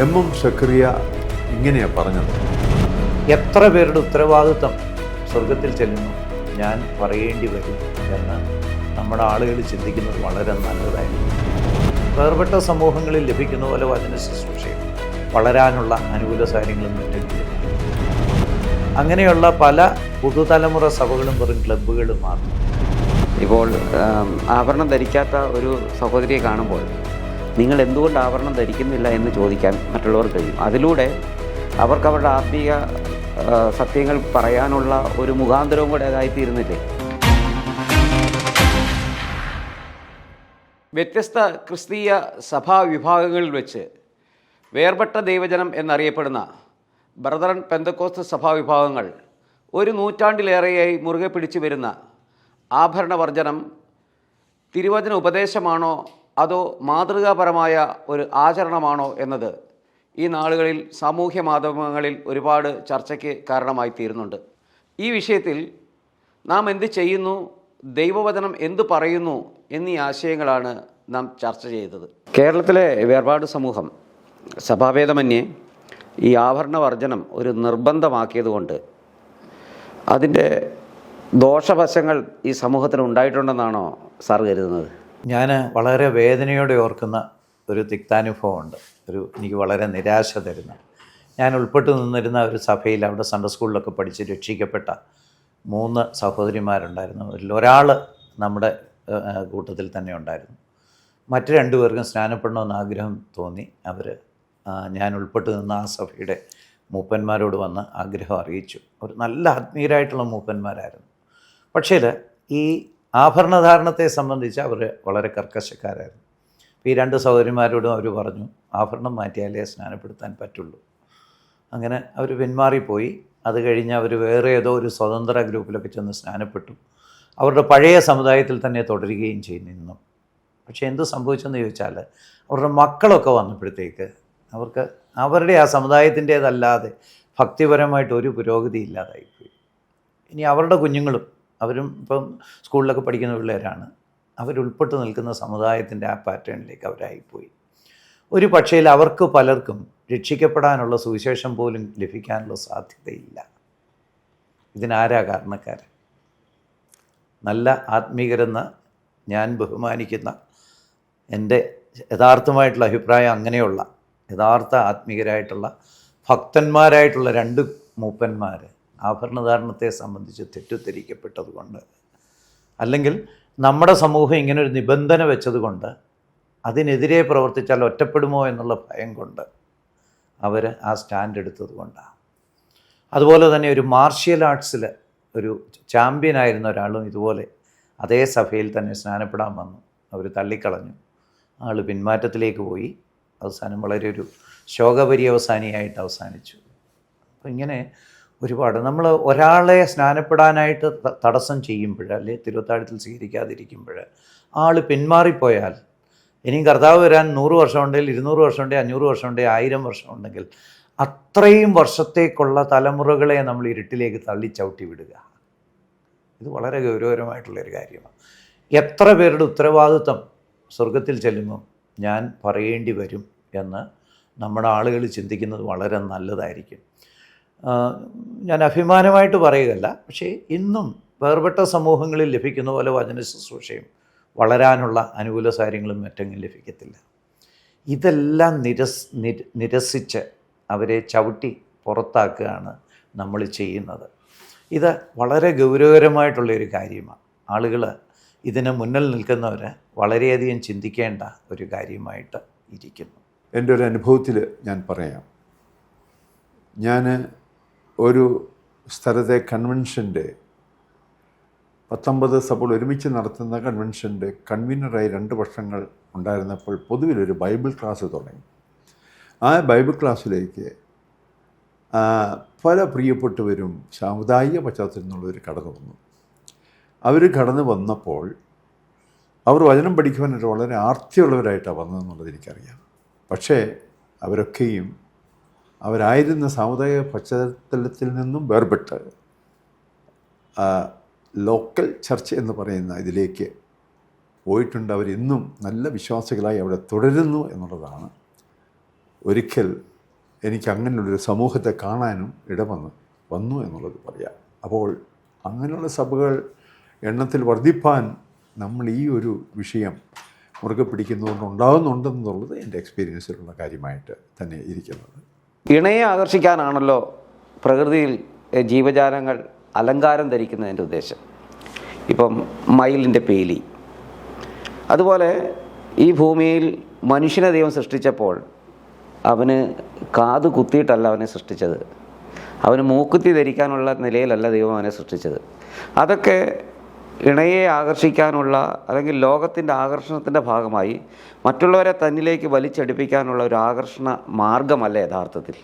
M Zacharia ഇങ്ങനെയാണ് പറഞ്ഞത്. എത്ര പേരുടെ ഉത്തരവാദിത്വം സ്വർഗത്തിൽ ചെല്ലുന്നു ഞാൻ പറയേണ്ടി വരും എന്ന് നമ്മുടെ ആളുകൾ ചിന്തിക്കുന്നത് വളരെ നല്ലതായിരുന്നു. വേർപെട്ട സമൂഹങ്ങളിൽ ലഭിക്കുന്ന പോലെ വചന ശുശ്രൂഷയും വളരാനുള്ള അനുകൂല സാഹചര്യങ്ങളും മറ്റും അങ്ങനെയുള്ള പല പുതുതലമുറ സഭകളും വെറും ക്ലബ്ബുകളും മാത്രം. ഇപ്പോൾ ആഭരണം ധരിക്കാത്ത ഒരു സഹോദരിയെ കാണുമ്പോൾ നിങ്ങൾ എന്തുകൊണ്ട് ആഭരണം ധരിക്കുന്നില്ല എന്ന് ചോദിക്കാൻ മറ്റുള്ളവർക്ക് കഴിയും. അതിലൂടെ അവർക്ക് അവരുടെ ആത്മീയ സത്യങ്ങൾ പറയാനുള്ള ഒരു മുഖാന്തരവും കൂടെ അതായിത്തീരുന്നില്ലേ? വ്യത്യസ്ത ക്രിസ്തീയ സഭാ വിഭാഗങ്ങളിൽ വെച്ച് വേർപെട്ട ദൈവജനം എന്നറിയപ്പെടുന്ന ബ്രദറൻ പെന്തക്കോസ്ത് സഭാവിഭാഗങ്ങൾ ഒരു നൂറ്റാണ്ടിലേറെയായി മുറുകെ പിടിച്ചു വരുന്ന ആഭരണവർജനം തിരുവചന ഉപദേശമാണോ അതോ മാതൃകാപരമായ ഒരു ആചരണമാണോ എന്നത് ഈ നാളുകളിൽ സാമൂഹ്യ മാധ്യമങ്ങളിൽ ഒരുപാട് ചർച്ചയ്ക്ക് കാരണമായി തീരുന്നുണ്ട്. ഈ വിഷയത്തിൽ നാം എന്ത് ചെയ്യുന്നു, ദൈവവചനം എന്തു പറയുന്നു എന്നീ ആശയങ്ങളാണ് നാം ചർച്ച ചെയ്തത്. കേരളത്തിലെ വേർപാട് സമൂഹം സഭാഭേദമന്യേ ഈ ആഭരണവർജനം ഒരു നിർബന്ധമാക്കിയതുകൊണ്ട് അതിൻ്റെ ദോഷവശങ്ങൾ ഈ സമൂഹത്തിന് ഉണ്ടായിട്ടുണ്ടെന്നാണോ സാർ കരുതുന്നത്? ഞാൻ വളരെ വേദനയോടെ ഓർക്കുന്ന ഒരു തിക്താനുഭവമുണ്ട്. എനിക്ക് വളരെ നിരാശ തരുന്ന, ഞാൻ ഉൾപ്പെട്ടു നിന്നിരുന്ന ഒരു സഭയിൽ അവിടെ സൺഡേ സ്കൂളിലൊക്കെ പഠിച്ച് രക്ഷിക്കപ്പെട്ട 3 സഹോദരിമാരുണ്ടായിരുന്നു. അതിൽ ഒരാൾ നമ്മുടെ കൂട്ടത്തിൽ തന്നെ ഉണ്ടായിരുന്നു. മറ്റ് 2 പേർക്കും സ്നാനപ്പെടണമെന്ന് ആഗ്രഹം തോന്നി. അവർ ഞാൻ ഉൾപ്പെട്ടു നിന്ന ആ സഭയുടെ മൂപ്പന്മാരോട് വന്ന് ആഗ്രഹം അറിയിച്ചു. ഒരു നല്ല ആത്മീയരായിട്ടുള്ള മൂപ്പന്മാരായിരുന്നു. പക്ഷേ ഈ ആഭരണധാരണത്തെ സംബന്ധിച്ച് അവർ വളരെ കർക്കശക്കാരായിരുന്നു. ഈ 2 സഹോദരിമാരോടും അവർ പറഞ്ഞു ആഭരണം മാറ്റിയാലേ സ്നാനപ്പെടുത്താൻ പറ്റുള്ളൂ. അങ്ങനെ അവർ പിന്മാറിപ്പോയി. അത് കഴിഞ്ഞ് അവർ വേറെ ഏതോ ഒരു സ്വതന്ത്ര ഗ്രൂപ്പിലൊക്കെ ചെന്ന് സ്നാനപ്പെട്ടു. അവരുടെ പഴയ സമുദായത്തിൽ തന്നെ തുടരുകയും ചെയ്യുന്നു. പക്ഷേ എന്ത് സംഭവിച്ചെന്ന് ചോദിച്ചാൽ അവരുടെ മക്കളൊക്കെ വന്നപ്പോഴത്തേക്ക് അവർക്ക് അവരുടെ ആ സമുദായത്തിൻ്റേതല്ലാതെ ഭക്തിപരമായിട്ട് ഒരു പുരോഗതി ഇല്ലാതായിപ്പോയി. ഇനി അവരുടെ കുഞ്ഞുങ്ങളും അവരും ഇപ്പം സ്കൂളിലൊക്കെ പഠിക്കുന്ന പിള്ളേരാണ്. അവരുൾപ്പെട്ട് നിൽക്കുന്ന സമുദായത്തിൻ്റെ ആ പാറ്റേണിലേക്ക് അവരായിപ്പോയി. ഒരു പക്ഷേ അവർക്ക് പലർക്കും രക്ഷിക്കപ്പെടാനുള്ള സുവിശേഷം പോലും ലഭിക്കാനുള്ള സാധ്യതയില്ല. ഇതിനാരാ കാരണക്കാരൻ? നല്ല ആത്മീകരെന്ന് ഞാൻ ബഹുമാനിക്കുന്ന എൻ്റെ യഥാർത്ഥമായിട്ടുള്ള അഭിപ്രായം അങ്ങനെയുള്ള യഥാർത്ഥ ആത്മീകരായിട്ടുള്ള ഭക്തന്മാരായിട്ടുള്ള 2 മൂപ്പന്മാർ ആഭരണധാരണത്തെ സംബന്ധിച്ച് തെറ്റിദ്ധരിക്കപ്പെട്ടതുകൊണ്ട്, അല്ലെങ്കിൽ നമ്മുടെ സമൂഹം ഇങ്ങനൊരു നിബന്ധന വെച്ചതുകൊണ്ട് അതിനെതിരെ പ്രവർത്തിച്ചാൽ ഒറ്റപ്പെടുമോ എന്നുള്ള ഭയം കൊണ്ട് അവർ ആ സ്റ്റാൻഡ് എടുത്തത് കൊണ്ടാണ്. അതുപോലെ തന്നെ ഒരു മാർഷ്യൽ ആർട്സിൽ ഒരു ചാമ്പ്യനായിരുന്ന ഒരാളും ഇതുപോലെ അതേ സഭയിൽ തന്നെ സ്നാനപ്പെടാൻ വന്നു. അവർ തള്ളിക്കളഞ്ഞു. ആൾ പിന്മാറ്റത്തിലേക്ക് പോയി. അവസാനം വളരെ ഒരു ശോകപര്യവസാനിയായിട്ട് അവസാനിച്ചു. അപ്പോൾ ഇങ്ങനെ ഒരുപാട് നമ്മൾ ഒരാളെ സ്നാനപ്പെടാനായിട്ട് തടസ്സം ചെയ്യുമ്പോൾ, അല്ലെങ്കിൽ തിരുവത്താഴത്തിൽ സ്വീകരിക്കാതിരിക്കുമ്പോൾ ആൾ പിന്മാറിപ്പോയാൽ ഇനിയും കർത്താവ് വരാൻ 100 വർഷമുണ്ടെങ്കിൽ 200 വർഷമുണ്ടെങ്കിൽ 500 വർഷമുണ്ടെങ്കിൽ 1000 വർഷമുണ്ടെങ്കിൽ അത്രയും വർഷത്തേക്കുള്ള തലമുറകളെ നമ്മൾ ഇരുട്ടിലേക്ക് തള്ളിച്ചവിട്ടി വിടുക. ഇത് വളരെ ഗൗരവകരമായിട്ടുള്ളൊരു കാര്യമാണ്. എത്ര പേരുടെ ഉത്തരവാദിത്വം സ്വർഗത്തിൽ ചെല്ലുമ്പോൾ ഞാൻ പറയേണ്ടി വരും എന്ന് നമ്മുടെ ആളുകൾ ചിന്തിക്കുന്നത് വളരെ നല്ലതായിരിക്കും. ഞാൻ അഭിമാനമായിട്ട് പറയുകയല്ല, പക്ഷേ ഇന്നും വേർപെട്ട സമൂഹങ്ങളിൽ ലഭിക്കുന്ന പോലെ വചന ശുശ്രൂഷയും വളരാനുള്ള അനുകൂല സാഹചര്യങ്ങളും മറ്റെങ്കിലും ലഭിക്കത്തില്ല. ഇതെല്ലാം നിരസിച്ച് അവരെ ചവിട്ടി പുറത്താക്കുകയാണ് നമ്മൾ ചെയ്യുന്നത്. ഇത് വളരെ ഗൗരവകരമായിട്ടുള്ളൊരു കാര്യമാണ്. ആളുകൾ ഇതിന് മുന്നിൽ നിൽക്കുന്നവർ വളരെയധികം ചിന്തിക്കേണ്ട ഒരു കാര്യമായിട്ട് ഇരിക്കുന്നു. എൻ്റെ ഒരു അനുഭവത്തിൽ ഞാൻ പറയാം. ഞാൻ ഒരു സ്ഥലത്തെ കൺവെൻഷൻ്റെ 19 സഭകൾ ഒരുമിച്ച് നടത്തുന്ന കൺവെൻഷൻ്റെ കൺവീനറായി 2 വർഷങ്ങൾ ഉണ്ടായിരുന്നപ്പോൾ പൊതുവിലൊരു ബൈബിൾ ക്ലാസ് തുടങ്ങി. ആ ബൈബിൾ ക്ലാസ്സിലേക്ക് പല പ്രിയപ്പെട്ടവരും സാമുദായിക പശ്ചാത്തലത്തിൽ നിന്നുള്ളവർ കടന്നു വന്നു. അവർ കടന്നു വന്നപ്പോൾ അവർ വചനം പഠിക്കുവാനായിട്ട് വളരെ ആർത്തിയുള്ളവരായിട്ടാണ് വന്നതെന്നുള്ളത് എനിക്കറിയാം. പക്ഷേ അവരൊക്കെയും അവരായിരുന്ന സാമുദായിക പശ്ചാത്തലത്തിൽ നിന്നും വേർപെട്ട് ലോക്കൽ ചർച്ച് എന്ന് പറയുന്ന ഇതിലേക്ക് പോയിട്ടുണ്ട്. അവരിന്നും നല്ല വിശ്വാസികളായി അവിടെ തുടരുന്നു എന്നുള്ളതാണ്. ഒരിക്കൽ എനിക്ക് അങ്ങനെയുള്ളൊരു സമൂഹത്തെ കാണാനും വന്നു എന്നുള്ളത് പറയാം. അപ്പോൾ അങ്ങനെയുള്ള സഭകൾ എണ്ണത്തിൽ വർദ്ധിപ്പാൻ നമ്മൾ ഈ ഒരു വിഷയം മുറുകെ പിടിക്കുന്നതുകൊണ്ട് ഉണ്ടാകുന്നുണ്ടെന്നുള്ളത് എൻ്റെ എക്സ്പീരിയൻസിലുള്ള കാര്യമായിട്ട് തന്നെ ഇരിക്കുന്നത്. ഇണയെ ആകർഷിക്കാനാണല്ലോ പ്രകൃതിയിൽ ജീവജാലങ്ങൾ അലങ്കാരം ധരിക്കുന്നതിൻ്റെ ഉദ്ദേശം. ഇപ്പം മയിലിൻ്റെ പീലി, അതുപോലെ ഈ ഭൂമിയിൽ മനുഷ്യനെ ദൈവം സൃഷ്ടിച്ചപ്പോൾ അവന് കാത് കുത്തിയിട്ടല്ല അവനെ സൃഷ്ടിച്ചത്, അവന് മൂക്കുത്തി ധരിക്കാനുള്ള നിലയിലല്ല ദൈവം അവനെ സൃഷ്ടിച്ചത്. അതൊക്കെ ഇണയെ ആകർഷിക്കാനുള്ള അല്ലെങ്കിൽ ലോകത്തിൻ്റെ ആകർഷണത്തിൻ്റെ ഭാഗമായി മറ്റുള്ളവരെ തന്നിലേക്ക് വലിച്ചടിപ്പിക്കാനുള്ള ഒരു ആകർഷണ മാർഗമല്ല യഥാർത്ഥത്തിൽ.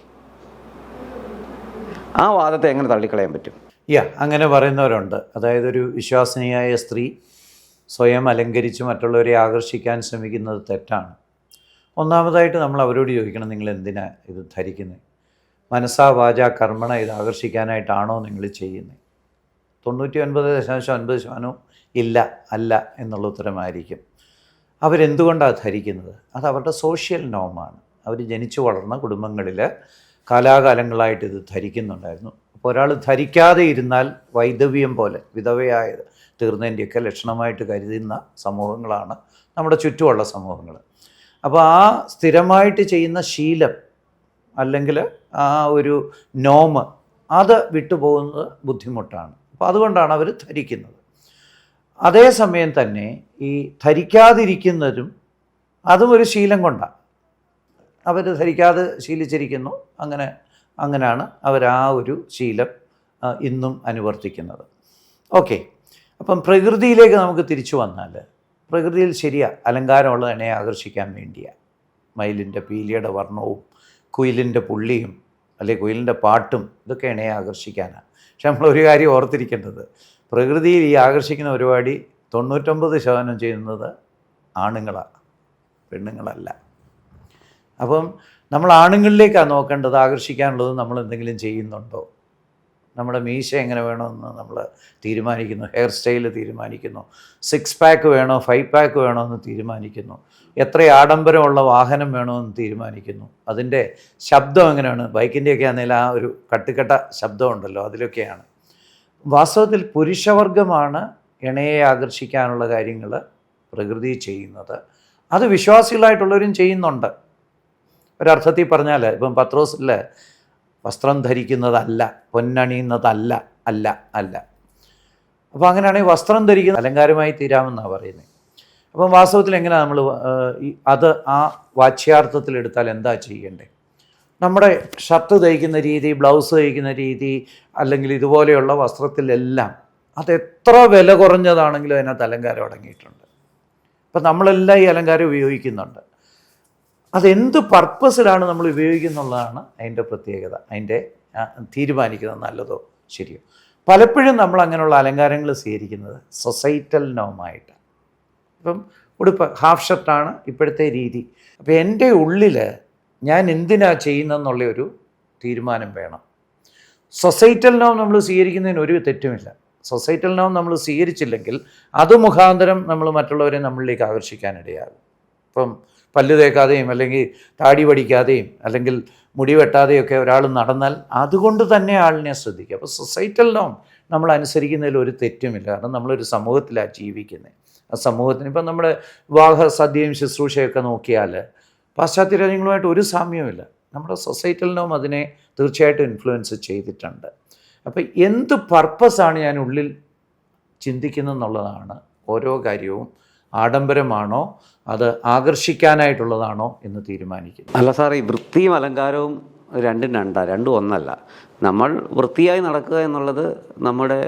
ആ വാദത്തെ എങ്ങനെ തള്ളിക്കളയാൻ പറ്റും? അങ്ങനെ പറയുന്നവരുണ്ട്. അതായത് ഒരു വിശ്വാസിനിയായ സ്ത്രീ സ്വയം അലങ്കരിച്ച് മറ്റുള്ളവരെ ആകർഷിക്കാൻ ശ്രമിക്കുന്നത് തെറ്റാണ്. ഒന്നാമതായിട്ട് നമ്മൾ അവരോട് ചോദിക്കണം, നിങ്ങൾ എന്തിനാ ഇത് ധരിക്കുന്നത്? മനസ്സാ വാച കർമ്മണ ഇത് ആകർഷിക്കാനായിട്ടാണോ നിങ്ങൾ ചെയ്യുന്നത്? 99.9% ഇല്ല, അല്ല എന്നുള്ള ഉത്തരമായിരിക്കും. അവരെന്തുകൊണ്ടാണ് ധരിക്കുന്നത്? അത് അവരുടെ സോഷ്യൽ നോമാണ്. അവർ ജനിച്ചു വളർന്ന കുടുംബങ്ങളിൽ കാലാകാലങ്ങളായിട്ട് ഇത് ധരിക്കുന്നുണ്ടായിരുന്നു. അപ്പോൾ ഒരാൾ ധരിക്കാതെ ഇരുന്നാൽ വൈധവ്യം പോലെ വിധവയായ തീർന്നതിൻ്റെയൊക്കെ ലക്ഷണമായിട്ട് കരുതുന്ന സമൂഹങ്ങളാണ് നമ്മുടെ ചുറ്റുമുള്ള സമൂഹങ്ങൾ. അപ്പോൾ ആ സ്ഥിരമായിട്ട് ചെയ്യുന്ന ശീലം അല്ലെങ്കിൽ ആ ഒരു നോമ് അത് വിട്ടുപോകുന്നത് ബുദ്ധിമുട്ടാണ്. അപ്പോൾ അതുകൊണ്ടാണ് അവർ ധരിക്കുന്നത്. അതേസമയം തന്നെ ഈ ധരിക്കാതിരിക്കുന്നതും അതും ഒരു ശീലം കൊണ്ടാണ്. അവർ ധരിക്കാതെ ശീലിച്ചിരിക്കുന്നു, അങ്ങനെയാണ് അവർ ആ ഒരു ശീലം ഇന്നും അനുവർത്തിക്കുന്നത്. ഓക്കെ, അപ്പം പ്രകൃതിയിലേക്ക് നമുക്ക് തിരിച്ചു വന്നാൽ, പ്രകൃതിയിൽ അലങ്കാരമുള്ള ഇണയെ ആകർഷിക്കാൻ വേണ്ടിയാണ്. മയിലിൻ്റെ പീലിയുടെ വർണ്ണവും കുയിലിൻ്റെ പുള്ളിയും അല്ലെങ്കിൽ കുയിലിൻ്റെ പാട്ടും ഇതൊക്കെ ഇണയെ ആകർഷിക്കാനാണ്. പക്ഷെ നമ്മളൊരു കാര്യം ഓർത്തിരിക്കേണ്ടത്, പ്രകൃതിയിൽ ഈ ആകർഷിക്കുന്ന പരിപാടി 99% ചെയ്യുന്നത് ആണുങ്ങളാണ്, പെണ്ണുങ്ങളല്ല. അപ്പം നമ്മൾ ആണുങ്ങളിലേക്കാണ് നോക്കേണ്ടത്. ആകർഷിക്കാനുള്ളത് നമ്മൾ എന്തെങ്കിലും ചെയ്യുന്നുണ്ടോ? നമ്മുടെ മീശ എങ്ങനെ വേണമെന്ന് നമ്മൾ തീരുമാനിക്കുന്നു, ഹെയർ സ്റ്റൈല് തീരുമാനിക്കുന്നു, 6 പാക്ക് വേണോ 5 പാക്ക് വേണോ എന്ന് തീരുമാനിക്കുന്നു, എത്ര ആഡംബരമുള്ള വാഹനം വേണമെന്ന് തീരുമാനിക്കുന്നു, അതിൻ്റെ ശബ്ദം എങ്ങനെയാണ്. ബൈക്കിൻ്റെയൊക്കെ ആണെങ്കിൽ ആ ഒരു കട്ടുകെട്ട ശബ്ദമുണ്ടല്ലോ, അതിലൊക്കെയാണ്. വാസ്തവത്തിൽ പുരുഷവർഗമാണ് ഇണയെ ആകർഷിക്കാനുള്ള കാര്യങ്ങൾ പ്രകൃതി ചെയ്യുന്നത്. അത് വിശ്വാസികളായിട്ടുള്ളവരും ചെയ്യുന്നുണ്ട്. ഒരർത്ഥത്തിൽ പറഞ്ഞാൽ ഇപ്പം പത്രോസിൽ വസ്ത്രം ധരിക്കുന്നതല്ല, പൊന്നണിയുന്നതല്ല, അല്ല. അപ്പോൾ അങ്ങനെയാണെങ്കിൽ വസ്ത്രം ധരിക്കുന്ന അലങ്കാരമായി തീരാമെന്നാണ് പറയുന്നത്. അപ്പം വാസ്തവത്തിൽ എങ്ങനെയാണ് നമ്മൾ അത് ആ വാച്യാർത്ഥത്തിലെടുത്താൽ എന്താ ചെയ്യേണ്ടത്? നമ്മുടെ ഷർട്ട് തയ്ക്കുന്ന രീതി, ബ്ലൗസ് തയ്ക്കുന്ന രീതി, അല്ലെങ്കിൽ ഇതുപോലെയുള്ള വസ്ത്രത്തിലെല്ലാം അത് എത്ര വില കുറഞ്ഞതാണെങ്കിലും അതിനകത്ത് അലങ്കാരം അടങ്ങിയിട്ടുണ്ട്. അപ്പം നമ്മളെല്ലാം ഈ അലങ്കാരം ഉപയോഗിക്കുന്നുണ്ട്. അതെന്ത് പർപ്പസിലാണ് നമ്മൾ ഉപയോഗിക്കുന്നുള്ളതാണ് അതിൻ്റെ പ്രത്യേകത, അതിൻ്റെ തീരുമാനിക്കുന്നത് നല്ലതോ ശരിയോ. പലപ്പോഴും നമ്മൾ അങ്ങനെയുള്ള അലങ്കാരങ്ങൾ സ്വീകരിക്കുന്നത് സൊസൈറ്റൽ നോമായിട്ട്. ഇപ്പം ഉടുപ്പ് ഹാഫ് ഷർട്ടാണ് ഇപ്പോഴത്തെ രീതി. അപ്പോൾ എൻ്റെ ഉള്ളിൽ ഞാൻ എന്തിനാ ചെയ്യുന്നതെന്നുള്ളൊരു തീരുമാനം വേണം. സൊസൈറ്റൽ നോം നമ്മൾ സ്വീകരിക്കുന്നതിന് ഒരു തെറ്റുമില്ല. സൊസൈറ്റൽ നോം നമ്മൾ സ്വീകരിച്ചില്ലെങ്കിൽ അത് മുഖാന്തരം നമ്മൾ മറ്റുള്ളവരെ നമ്മളിലേക്ക് ആകർഷിക്കാനിടയാകും. ഇപ്പം പല്ല് തേക്കാതെയും അല്ലെങ്കിൽ താടി പഠിക്കാതെയും അല്ലെങ്കിൽ മുടി വെട്ടാതെയൊക്കെ ഒരാൾ നടന്നാൽ അതുകൊണ്ട് തന്നെ ആളിനെ ശ്രദ്ധിക്കുക. അപ്പോൾ സൊസൈറ്റൽ നോം നമ്മൾ അനുസരിക്കുന്നതിൽ ഒരു തെറ്റുമില്ല. കാരണം നമ്മളൊരു സമൂഹത്തിലാണ് ജീവിക്കുന്നത്. ആ സമൂഹത്തിന് ഇപ്പം നമ്മുടെ വിവാഹ സദ്യയും ശുശ്രൂഷയൊക്കെ നോക്കിയാൽ പാശ്ചാത്യ രാജ്യങ്ങളുമായിട്ട് ഒരു സാമ്യവുമില്ല. നമ്മുടെ സൊസൈറ്റൽ നോം അതിനെ തീർച്ചയായിട്ടും ഇൻഫ്ലുവൻസ് ചെയ്തിട്ടുണ്ട്. അപ്പോൾ എന്ത് പർപ്പസാണ് ഞാൻ ഉള്ളിൽ ചിന്തിക്കുന്നതെന്നുള്ളതാണ് ഓരോ കാര്യവും. ആഡംബരമാണോ അത് ആകർഷിക്കാനായിട്ടുള്ളതാണോ എന്ന് തീരുമാനിക്കും. അല്ല സാർ, ഈ വൃത്തിയും അലങ്കാരവും രണ്ടും ഒന്നല്ല. നമ്മൾ വൃത്തിയായി നടക്കുക എന്നുള്ളത് നമ്മുടെ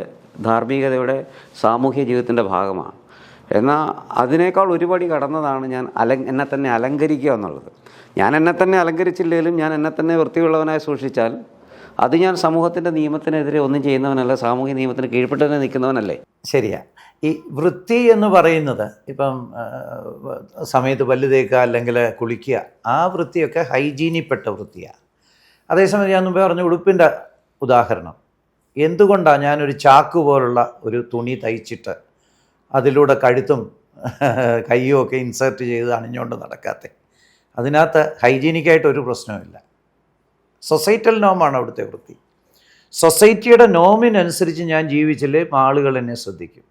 ധാർമ്മികതയുടെ സാമൂഹ്യ ജീവിതത്തിൻ്റെ ഭാഗമാണ്. എന്നാൽ അതിനേക്കാൾ ഒരുപടി കടന്നതാണ് ഞാൻ എന്നെ തന്നെ അലങ്കരിക്കുക എന്നുള്ളത്. ഞാൻ എന്നെ തന്നെ അലങ്കരിച്ചില്ലെങ്കിലും ഞാൻ എന്നെ തന്നെ വൃത്തിയുള്ളവനായി സൂക്ഷിച്ചാൽ അത് ഞാൻ സമൂഹത്തിൻ്റെ നിയമത്തിനെതിരെ ഒന്നും ചെയ്യുന്നവനല്ല, സാമൂഹ്യ നിയമത്തിന് കീഴ്പ്പെട്ട് തന്നെ നിൽക്കുന്നവനല്ലേ? ശരിയാ. ഈ വൃത്തി എന്ന് പറയുന്നത് ഇപ്പം സമയത്ത് പല്ല് തേക്കുക അല്ലെങ്കിൽ കുളിക്കുക, ആ വൃത്തിയൊക്കെ ഹൈജീനിൽപ്പെട്ട വൃത്തിയാണ്. അതേസമയം ഞാൻ മുമ്പേ പറഞ്ഞ ഉടുപ്പിൻ്റെ ഉദാഹരണം, എന്തുകൊണ്ടാണ് ഞാനൊരു ചാക്ക് പോലുള്ള ഒരു തുണി തയ്ച്ചിട്ട് അതിലൂടെ കഴുത്തും കയ്യും ഒക്കെ ഇൻസേർട്ട് ചെയ്ത് അണിഞ്ഞുകൊണ്ട് നടക്കാത്തത്? അതിനകത്ത് ഹൈജീനിക്കായിട്ടൊരു പ്രശ്നമില്ല. സൊസൈറ്റൽ നോമാണ് അവിടുത്തെ വൃത്തി. സൊസൈറ്റിയുടെ നോമിനനുസരിച്ച് ഞാൻ ജീവിച്ചില്ലേ ആളുകൾ എന്നെ ശ്രദ്ധിക്കും.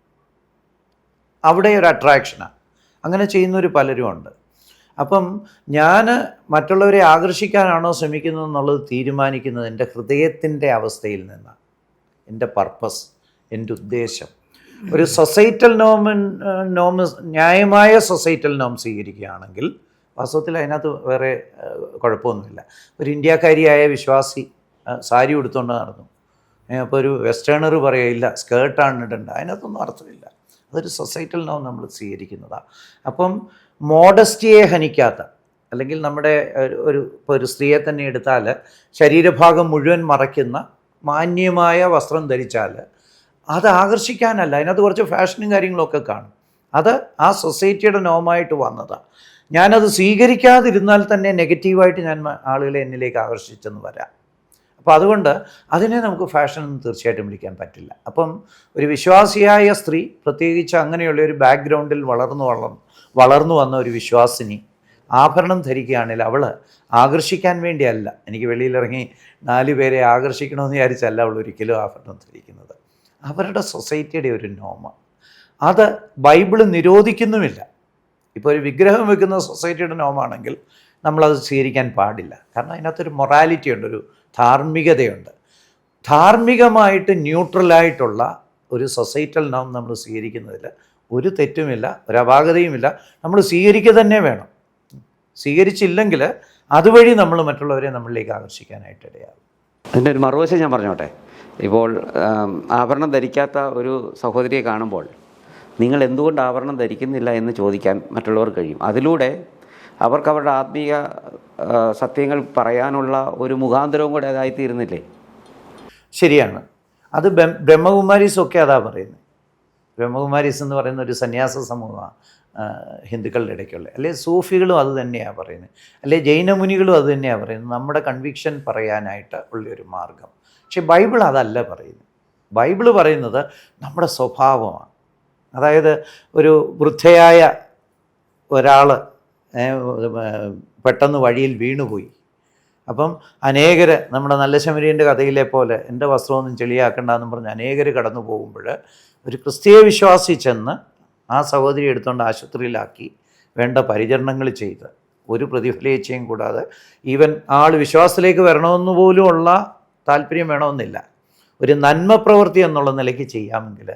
അവിടെ ഒരു അട്രാക്ഷനാണ്. അങ്ങനെ ചെയ്യുന്നവർ പലരും ഉണ്ട്. അപ്പം ഞാൻ മറ്റുള്ളവരെ ആകർഷിക്കാനാണോ ശ്രമിക്കുന്നത് എന്നുള്ളത് തീരുമാനിക്കുന്നത് എൻ്റെ ഹൃദയത്തിൻ്റെ അവസ്ഥയിൽ നിന്നാണ്. എൻ്റെ പർപ്പസ്, എൻ്റെ ഉദ്ദേശം. ഒരു സൊസൈറ്റൽ നോം ന്യായമായ സൊസൈറ്റൽ നോം സ്വീകരിക്കുകയാണെങ്കിൽ വാസ്തവത്തിൽ അതിനകത്ത് വേറെ കുഴപ്പമൊന്നുമില്ല. ഒരു ഇന്ത്യക്കാരിയായ വിശ്വാസി സാരി ഉടുത്തുകൊണ്ട് നടന്നു. അപ്പോൾ ഒരു വെസ്റ്റേണർ പറയുകയില്ല സ്കേർട്ടാണ് ഇടേണ്ടത്, അതിനകത്തൊന്നും അർത്ഥമില്ല. അതൊരു സൊസൈറ്റൽ നോം നമ്മൾ സ്വീകരിക്കുന്നതാണ്. അപ്പം മോഡസ്റ്റിയെ ഹനിക്കാത്ത, അല്ലെങ്കിൽ നമ്മുടെ ഇപ്പോൾ ഒരു സ്ത്രീയെ തന്നെ എടുത്താൽ ശരീരഭാഗം മുഴുവൻ മറയ്ക്കുന്ന മാന്യമായ വസ്ത്രം ധരിച്ചാൽ അത് ആകർഷിക്കാനല്ല, അതിനകത്ത് കുറച്ച് ഫാഷനും കാര്യങ്ങളൊക്കെ കാണും. അത് ആ സൊസൈറ്റിയുടെ നോമായിട്ട് വന്നതാണ്. ഞാനത് സ്വീകരിക്കാതിരുന്നാൽ തന്നെ നെഗറ്റീവായിട്ട് ഞാൻ ആളുകളെ എന്നിലേക്ക് ആകർഷിച്ചെന്ന് വരാം. അപ്പോൾ അതുകൊണ്ട് അതിനെ നമുക്ക് ഫാഷൻ എന്ന് തീർച്ചയായിട്ടും വിളിക്കാൻ പറ്റില്ല. അപ്പം ഒരു വിശ്വാസിയായ സ്ത്രീ, പ്രത്യേകിച്ച് അങ്ങനെയുള്ള ഒരു ബാക്ക്ഗ്രൗണ്ടിൽ വളർന്നു വന്ന ഒരു വിശ്വാസിനി ആഭരണം ധരിക്കുകയാണെങ്കിൽ അവൾ ആകർഷിക്കാൻ വേണ്ടിയല്ല, എനിക്ക് വെളിയിലിറങ്ങി 4 പേരെ ആകർഷിക്കണമെന്ന് വിചാരിച്ചല്ല അവൾ ഒരിക്കലും ആഭരണം ധരിക്കുന്നത്. അവരുടെ സൊസൈറ്റിയുടെ ഒരു നോമ. അത് ബൈബിള് നിരോധിക്കുന്നുമില്ല. ഇപ്പോൾ ഒരു വിഗ്രഹം വെക്കുന്ന സൊസൈറ്റിയുടെ നോമാണെങ്കിൽ നമ്മളത് സ്വീകരിക്കാൻ പാടില്ല. കാരണം അതിനകത്തൊരു മൊറാലിറ്റി ഉണ്ട്, ഒരു ധാർമ്മികതയുണ്ട്. ധാർമ്മികമായിട്ട് ന്യൂട്രലായിട്ടുള്ള ഒരു സൊസൈറ്റൽ നോം നമ്മൾ സ്വീകരിക്കുന്നതിൽ ഒരു തെറ്റുമില്ല, ഒരു അപാകതയുമില്ല. നമ്മൾ സ്വീകരിക്കുക തന്നെ വേണം. സ്വീകരിച്ചില്ലെങ്കിൽ അതുവഴി നമ്മൾ മറ്റുള്ളവരെ നമ്മളിലേക്ക് ആകർഷിക്കാനായിട്ട് ഇടയാകും. അതിൻ്റെ ഒരു മറുവശം ഞാൻ പറഞ്ഞോട്ടെ. ഇപ്പോൾ ആഭരണം ധരിക്കാത്ത ഒരു സഹോദരിയെ കാണുമ്പോൾ നിങ്ങൾ എന്തുകൊണ്ട് ആഭരണം ധരിക്കുന്നില്ല എന്ന് ചോദിക്കാൻ മറ്റുള്ളവർ കഴിയും. അതിലൂടെ അവർക്ക് അവരുടെ ആത്മീയ സത്യങ്ങൾ പറയാനുള്ള ഒരു മുഖാന്തരവും കൂടെ അതായിത്തീരുന്നില്ലേ? ശരിയാണ്. അത് ബ്രഹ്മകുമാരീസൊക്കെ അതാ പറയുന്നത്. ബ്രഹ്മകുമാരീസ് എന്ന് പറയുന്ന ഒരു സന്യാസ സമൂഹമാണ് ഹിന്ദുക്കളുടെ ഇടയ്ക്കുള്ള. അല്ലെ സൂഫികളും അത് തന്നെയാണ് പറയുന്നത്, അല്ലെ ജൈനമുനികളും അത് തന്നെയാണ് പറയുന്നത്. നമ്മുടെ കൺവിക്ഷൻ പറയാനായിട്ട് ഉള്ളൊരു മാർഗം. പക്ഷെ ബൈബിൾ അതല്ല പറയുന്നത്. ബൈബിള് പറയുന്നത് നമ്മുടെ സ്വഭാവമാണ്. അതായത് ഒരു വൃദ്ധയായ ഒരാൾ പെട്ടെന്ന് വഴിയിൽ വീണുപോയി. അപ്പം അനേകർ, നമ്മുടെ നല്ല ശമരിയൻ്റെ കഥയിലെ പോലെ എൻ്റെ വസ്ത്രമൊന്നും ചെളിയാക്കണ്ടെന്നും പറഞ്ഞ് അനേകർ കടന്നു പോകുമ്പോൾ ഒരു ക്രിസ്തീയ വിശ്വാസി ചെന്ന് ആ സഹോദരി എടുത്തുകൊണ്ട് ആശുപത്രിയിലാക്കി വേണ്ട പരിചരണങ്ങൾ ചെയ്ത് ഒരു പ്രതിഫലേച്ഛയും കൂടാതെ, ഈവൻ ആൾ വിശ്വാസത്തിലേക്ക് വരണമെന്ന് പോലും ഉള്ള താല്പര്യം വേണമെന്നില്ല, ഒരു നന്മ പ്രവൃത്തി എന്നുള്ള നിലയ്ക്ക് ചെയ്യാമെങ്കിൽ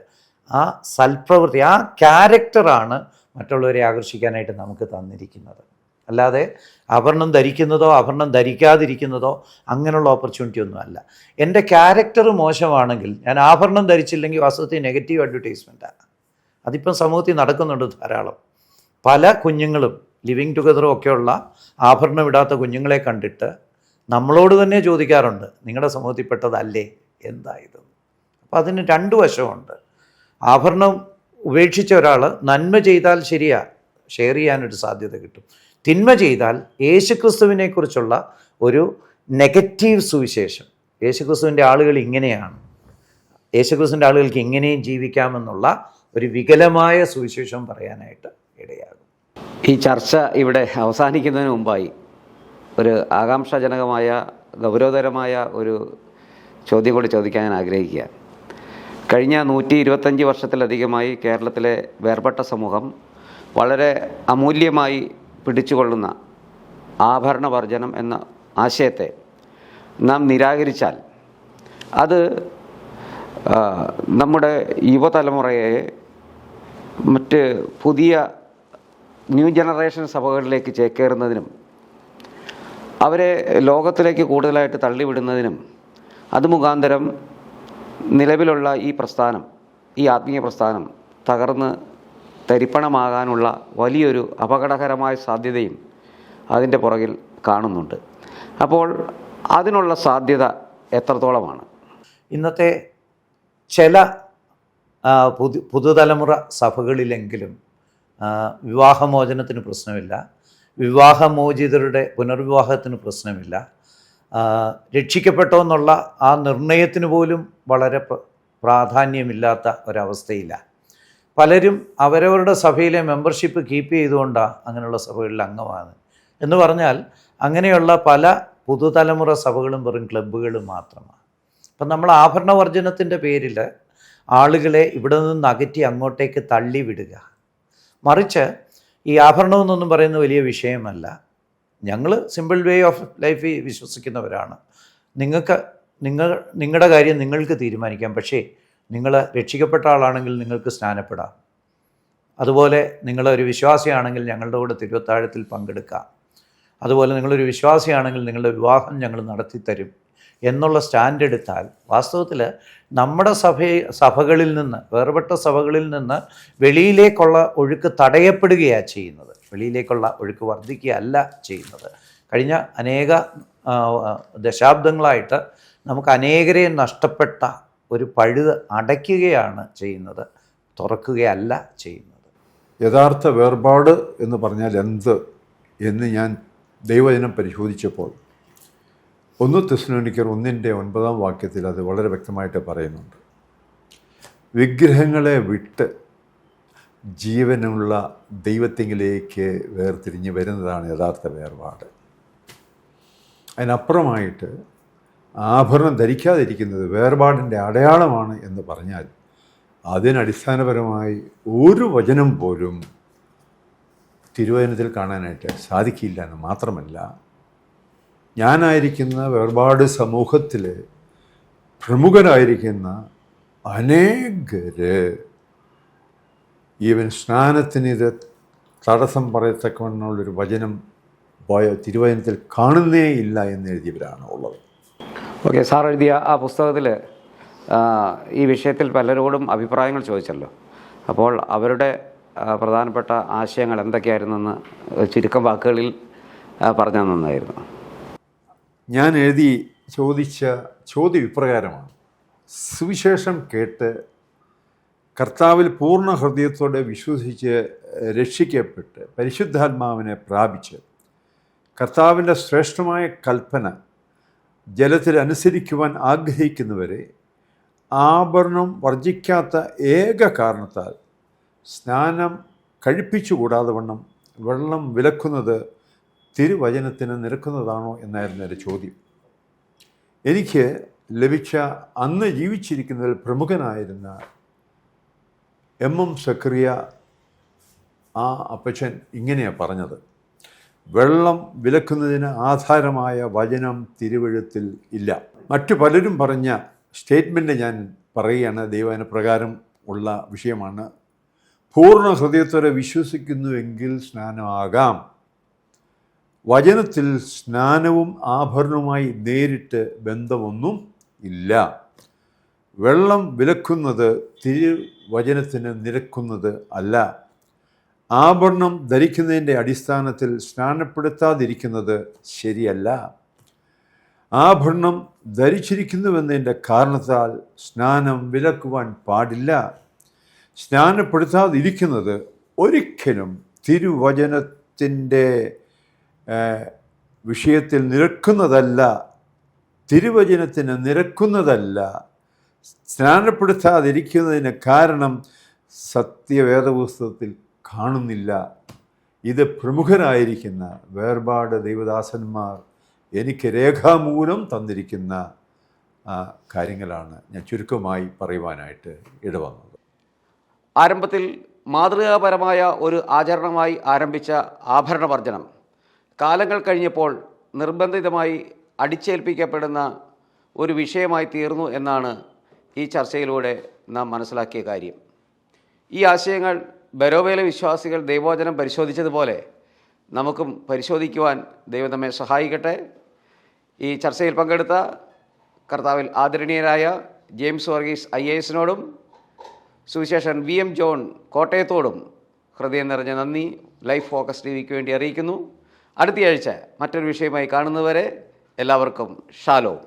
ആ സൽപ്രവൃത്തി, ആ ക്യാരക്ടറാണ് മറ്റുള്ളവരെ ആകർഷിക്കാനായിട്ട് നമുക്ക് തന്നിരിക്കുന്നത്. അല്ലാതെ ആഭരണം ധരിക്കുന്നതോ ആഭരണം ധരിക്കാതിരിക്കുന്നതോ അങ്ങനെയുള്ള ഓപ്പർച്യൂണിറ്റി ഒന്നും അല്ല. എൻ്റെ ക്യാരക്ടർ മോശമാണെങ്കിൽ ഞാൻ ആഭരണം ധരിച്ചില്ലെങ്കിൽ വാസ്തവത്തിൽ നെഗറ്റീവ് അഡ്വർടൈസ്മെൻറ്റാണ്. അതിപ്പം സമൂഹത്തിൽ നടക്കുന്നുണ്ട് ധാരാളം. പല കുഞ്ഞുങ്ങളും ലിവിങ് ടുഗദറും ഒക്കെയുള്ള ആഭരണം ഇടാത്ത കുഞ്ഞുങ്ങളെ കണ്ടിട്ട് നമ്മളോട് തന്നെ ചോദിക്കാറുണ്ട്, നിങ്ങളുടെ സമൂഹത്തിൽപ്പെട്ടതല്ലേ എന്തായതെന്ന്. അപ്പോൾ അതിന് 2 വശമുണ്ട്. ആഭരണം ഉപേക്ഷിച്ച ഒരാൾ നന്മ ചെയ്താൽ ശരിയാ, ഷെയർ ചെയ്യാനൊരു സാധ്യത കിട്ടും. തിന്മ ചെയ്താൽ യേശുക്രിസ്തുവിനെക്കുറിച്ചുള്ള ഒരു നെഗറ്റീവ് സുവിശേഷം, യേശുക്രിസ്തുവിൻ്റെ ആളുകൾ ഇങ്ങനെയാണ്, യേശുക്രിസ്തുവിൻ്റെ ആളുകൾക്ക് ഇങ്ങനെയും ജീവിക്കാമെന്നുള്ള ഒരു വികലമായ സുവിശേഷം പറയാനായിട്ട് ഇടയാകും. ഈ ചർച്ച ഇവിടെ അവസാനിക്കുന്നതിന് മുമ്പായി ഒരു ആകാംക്ഷാജനകമായ ഗൗരവതരമായ ഒരു ചോദ്യം കൂടി ചോദിക്കാൻ ഞാൻ ആഗ്രഹിക്കുക. കഴിഞ്ഞ 125 വർഷത്തിലധികമായി കേരളത്തിലെ വേർപെട്ട സമൂഹം വളരെ അമൂല്യമായി പിടിച്ചുകൊള്ളുന്ന ആഭരണവർജനം എന്ന ആശയത്തെ നാം നിരാകരിച്ചാൽ അത് നമ്മുടെ യുവതലമുറയെ മറ്റ് പുതിയ ന്യൂ ജനറേഷൻ സഭകളിലേക്ക് ചേക്കേറുന്നതിനും അവരെ ലോകത്തിലേക്ക് കൂടുതലായിട്ട് തള്ളിവിടുന്നതിനും അത് മുഖാന്തരം നിലവിലുള്ള ഈ പ്രസ്ഥാനം, ഈ ആത്മീയ പ്രസ്ഥാനം തകർന്ന് തരിപ്പണമാകാനുള്ള വലിയൊരു അപകടകരമായ സാധ്യതയും അതിൻ്റെ പുറകിൽ കാണുന്നുണ്ട്. അപ്പോൾ അതിനുള്ള സാധ്യത എത്രത്തോളമാണ്? ഇന്നത്തെ ചില പുതുതലമുറ സഭകളിലെങ്കിലും വിവാഹമോചനത്തിന് പ്രശ്നമില്ല, വിവാഹമോചിതരുടെ പുനർവിവാഹത്തിന് പ്രശ്നമില്ല, രക്ഷിക്കപ്പെട്ടോ എന്നുള്ള ആ നിർണയത്തിന് പോലും വളരെ പ്രാധാന്യമില്ലാത്ത ഒരവസ്ഥയിലാണ്. പലരും അവരവരുടെ സഭയിലെ മെമ്പർഷിപ്പ് കീപ്പ് ചെയ്തുകൊണ്ടാണ് അങ്ങനെയുള്ള സഭകളിൽ അംഗമാണ്. എന്ന് പറഞ്ഞാൽ അങ്ങനെയുള്ള പല പുതുതലമുറ സഭകളും വെറും ക്ലബ്ബുകളും മാത്രമാണ്. അപ്പം നമ്മൾ ആഭരണവർജനത്തിൻ്റെ പേരിൽ ആളുകളെ ഇവിടെ നിന്ന് അകറ്റി അങ്ങോട്ടേക്ക് തള്ളിവിടുക. മറിച്ച് ഈ ആഭരണം എന്നൊന്നും പറയുന്ന വലിയ വിഷയമല്ല. ഞങ്ങൾ സിമ്പിൾ വേ ഓഫ് ലൈഫിൽ വിശ്വസിക്കുന്നവരാണ്. നിങ്ങളുടെ കാര്യം നിങ്ങൾക്ക് തീരുമാനിക്കാം. പക്ഷേ നിങ്ങൾ രക്ഷിക്കപ്പെട്ട ആളാണെങ്കിൽ നിങ്ങൾക്ക് സ്നാനപ്പെടാം. അതുപോലെ നിങ്ങളൊരു വിശ്വാസിയാണെങ്കിൽ ഞങ്ങളുടെ കൂടെ തിരുവത്താഴത്തിൽ പങ്കെടുക്കാം. അതുപോലെ നിങ്ങളൊരു വിശ്വാസിയാണെങ്കിൽ നിങ്ങളുടെ വിവാഹം ഞങ്ങൾ നടത്തിത്തരും എന്നുള്ള സ്റ്റാൻഡ് എടുത്താൽ വാസ്തവത്തിൽ നമ്മുടെ സഭകളിൽ നിന്ന്, വേർപെട്ട സഭകളിൽ നിന്ന് വെളിയിലേക്കുള്ള ഒഴുക്ക് തടയപ്പെടുകയാണ് ചെയ്യുന്നത്. വെളിയിലേക്കുള്ള ഒഴുക്ക് വർദ്ധിക്കുകയല്ല ചെയ്യുന്നത്. കഴിഞ്ഞ അനേക ദശാബ്ദങ്ങളായിട്ട് നമുക്ക് അനേകരെ നഷ്ടപ്പെട്ട ഒരു പഴുത് അടയ്ക്കുകയാണ് ചെയ്യുന്നത്, തുറക്കുകയല്ല ചെയ്യുന്നത്. യഥാർത്ഥ വേർപാട് എന്ന് പറഞ്ഞാൽ എന്ത് എന്ന് ഞാൻ ദൈവവചനം പരിശോധിച്ചപ്പോൾ 1 തെസ്സലോനിക്കർ 1:9 അത് വളരെ വ്യക്തമായിട്ട് പറയുന്നുണ്ട്. വിഗ്രഹങ്ങളെ വിട്ട് ജീവനുള്ള ദൈവത്തിങ്കിലേക്ക് വേർതിരിഞ്ഞ് വരുന്നതാണ് യഥാർത്ഥ വേർപാട്. അതിനപ്പുറമായിട്ട് ആഭരണം ധരിക്കാതിരിക്കുന്നത് വേർപാടിൻ്റെ അടയാളമാണ് എന്ന് പറഞ്ഞാൽ അതിനടിസ്ഥാനപരമായി ഒരു വചനം പോലും തിരുവചനത്തിൽ കാണാനായിട്ട് സാധിക്കില്ല എന്ന് മാത്രമല്ല, ഞാനായിരിക്കുന്ന വേർപാട് സമൂഹത്തിൽ പ്രമുഖരായിരിക്കുന്ന അനേകര് ഈവൻ സ്നാനത്തിന് ഇത് തടസ്സം പറയത്തക്കവണ്ണമുള്ളൊരു വചനം തിരുവചനത്തിൽ കാണുന്നേ ഇല്ല എന്ന് എഴുതിയവരാണ് ഉള്ളത്. ഓക്കെ, സാർ എഴുതിയ ആ പുസ്തകത്തിൽ ഈ വിഷയത്തിൽ പലരോടും അഭിപ്രായങ്ങൾ ചോദിച്ചല്ലോ. അപ്പോൾ അവരുടെ പ്രധാനപ്പെട്ട ആശയങ്ങൾ എന്തൊക്കെയായിരുന്നെന്ന് ചുരുക്കം വാക്കുകളിൽ പറഞ്ഞാൽ നന്നായിരുന്നു. ഞാൻ ചോദിച്ച ചോദ്യം ഇപ്രകാരമാണ്: സുവിശേഷം കേട്ട് കർത്താവിൽ പൂർണ്ണ ഹൃദയത്തോടെ വിശ്വസിച്ച് രക്ഷിക്കപ്പെട്ട് പരിശുദ്ധാത്മാവിനെ പ്രാപിച്ച് കർത്താവിൻ്റെ ശ്രേഷ്ഠമായ കൽപ്പന ജലത്തിൽ അനുസരിക്കുവാൻ ആഗ്രഹിക്കുന്നവരെ ആഭരണം വർജിക്കാത്ത ഏക കാരണത്താൽ സ്നാനം കഴിപ്പിച്ചുകൂടാതെ വണ്ണം വെള്ളം വിലക്കുന്നത് തിരുവചനത്തിന് നിരക്കുന്നതാണോ എന്നായിരുന്നു എൻ്റെ ചോദ്യം. എനിക്ക് ലഭിച്ച അന്ന് ജീവിച്ചിരിക്കുന്നതിൽ പ്രമുഖനായിരുന്ന M.M. സക്കറിയ ആ അപ്പച്ചൻ ഇങ്ങനെയാണ് പറഞ്ഞത്: വെള്ളം വിലക്കുന്നതിന് ആധാരമായ വചനം തിരുവെഴുത്തിൽ ഇല്ല. മറ്റു പലരും പറഞ്ഞ സ്റ്റേറ്റ്മെൻറ്റ് ഞാൻ പറയുകയാണ്, ദൈവവചന പ്രകാരം ഉള്ള വിഷയമാണ്. പൂർണ്ണ ഹൃദയത്തോടെ വിശ്വസിക്കുന്നുവെങ്കിൽ സ്നാനമാകാം. വചനത്തിൽ സ്നാനവും ആഭരണവുമായി നേരിട്ട് ബന്ധമൊന്നും ഇല്ല. വെള്ളം വിലക്കുന്നത് തിരുവചനത്തിന് നിരക്കുന്നത് അല്ല. ആഭരണം ധരിക്കുന്നതിൻ്റെ അടിസ്ഥാനത്തിൽ സ്നാനപ്പെടുത്താതിരിക്കുന്നത് ശരിയല്ല. ആഭരണം ധരിച്ചിരിക്കുന്നുവെന്നതിൻ്റെ കാരണത്താൽ സ്നാനം വിലക്കുവാൻ പാടില്ല. സ്നാനപ്പെടുത്താതിരിക്കുന്നത് ഒരിക്കലും തിരുവചനത്തിൻ്റെ വിഷയത്തിൽ നിരക്കുന്നതല്ല, തിരുവചനത്തിന് നിരക്കുന്നതല്ല. സ്നാനപ്പെടുത്താതിരിക്കുന്നതിന് കാരണം സത്യവേദപുസ്തകത്തിൽ കാണുന്നില്ല. ഇത് പ്രമുഖരായിരിക്കുന്ന വേർപാട് ദൈവദാസന്മാർ എനിക്ക് രേഖാമൂലം തന്നിരിക്കുന്ന കാര്യങ്ങളാണ് ഞാൻ ചുരുക്കമായി പറയുവാനായിട്ട് ഇടവന്നത്. ആരംഭത്തിൽ മാതൃകാപരമായ ഒരു ആചരണമായി ആരംഭിച്ച ആഭരണവർജനം കാലങ്ങൾ കഴിഞ്ഞപ്പോൾ നിർബന്ധിതമായി അടിച്ചേൽപ്പിക്കപ്പെടുന്ന ഒരു വിഷയമായി തീർന്നു എന്നാണ് ഈ ചർച്ചയിലൂടെ നാം മനസ്സിലാക്കിയ കാര്യം. ഈ ആശയങ്ങൾ ബരോബയിലെ വിശ്വാസികൾ ദൈവവചനം പരിശോധിച്ചതുപോലെ നമുക്കും പരിശോധിക്കുവാൻ ദൈവം നമ്മെ സഹായിക്കട്ടെ. ഈ ചർച്ചയിൽ പങ്കെടുത്ത കർത്താവിൽ ആദരണീയരായ ജെയിംസ് വർഗീസ് IAS സുവിശേഷൻ VM ജോൺ കോട്ടയത്തോടും ഹൃദയം നിറഞ്ഞ നന്ദി ലൈഫ് ഫോക്കസ് TVക്ക് വേണ്ടി അറിയിക്കുന്നു. അടുത്തയാഴ്ച മറ്റൊരു വിഷയമായി കാണുന്നവരെ എല്ലാവർക്കും ഷാലോം.